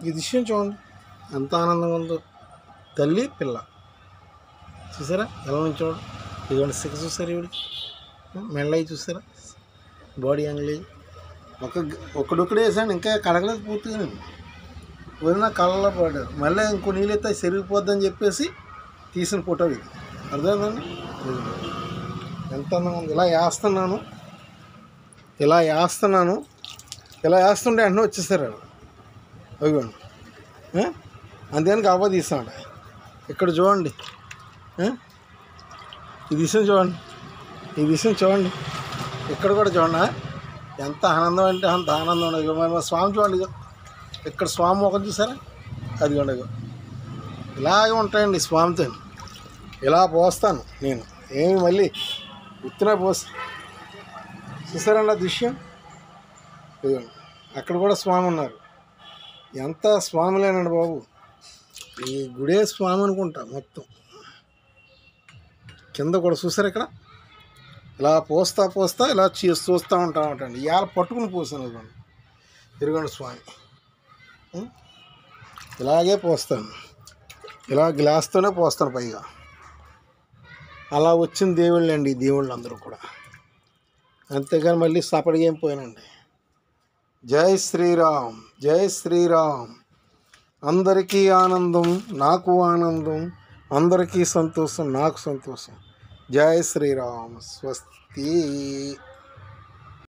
ఈ దృశ్యం చూడండి ఎంత ఆనందంగా ఉందో. తల్లి పిల్ల చూసారా ఎలా నుంచోడు. ఇదిగోండి సిగ చూసారా ఇవిడికి, మెళ్ళయి చూసారా, బాడీ యాంగిల్. ఒక్కడొక్కడే వేసాను, ఇంకా కడగలేదు పూర్తిగా. నేను వదిన కళ్ళలో పడ్డారు. మళ్ళీ ఇంకో నీళ్ళు అయితే సెరిగిపోద్దని చెప్పేసి తీసిన ఫోటో ఇది. అర్థమైందండి. ఎంత అందంగా ఉంది. ఇలా వేస్తుంటే వెంటనే వచ్చేసారు వాళ్ళు. అదిగోండి అంతేగాని అవ్వ తీసామంట. ఇక్కడ చూడండి, ఈ విషయం చూడండి, ఇక్కడ కూడా చూడండి ఎంత ఆనందం అంటే అంత ఆనందం ఉండదు. మన స్వామి చూడండి, ఇక్కడ స్వామి ముఖం చూసారా, అది ఉండదు. ఇలాగే ఉంటాయండి స్వామితో. ఇలా పోస్తాను నేను, ఏమి మళ్ళీ ఉత్తిన పోసి చూసారండి ఆ దృశ్యం. ఇదిగోండి అక్కడ కూడా స్వామి ఉన్నారు. ఎంత స్వాములేనండి బాబు, ఈ గుడే స్వామి అనుకుంటా మొత్తం. కింద కూడా చూసారు, ఇక్కడ ఇలా పోస్తా ఇలా చూస్తూ ఉంటామంటండి. ఇవాళ పట్టుకుని పోసాను. ఇదిగోండి ఇదిగోండి స్వామి, ఇలాగే పోస్తాను, ఇలా గ్లాస్తోనే పోస్తాను పైగా. అలా వచ్చిన దేవుళ్ళు అండి ఈ దేవుళ్ళు అందరూ కూడా. అంతేగాని మళ్ళీ సపడిగా ఏం పోయానండి. జై శ్రీరామ్, జై శ్రీరామ్. అందరికీ ఆనందం, నాకు ఆనందం, అందరికీ సంతోషం, నాకు సంతోషం. జై శ్రీరామ్. స్వస్తి.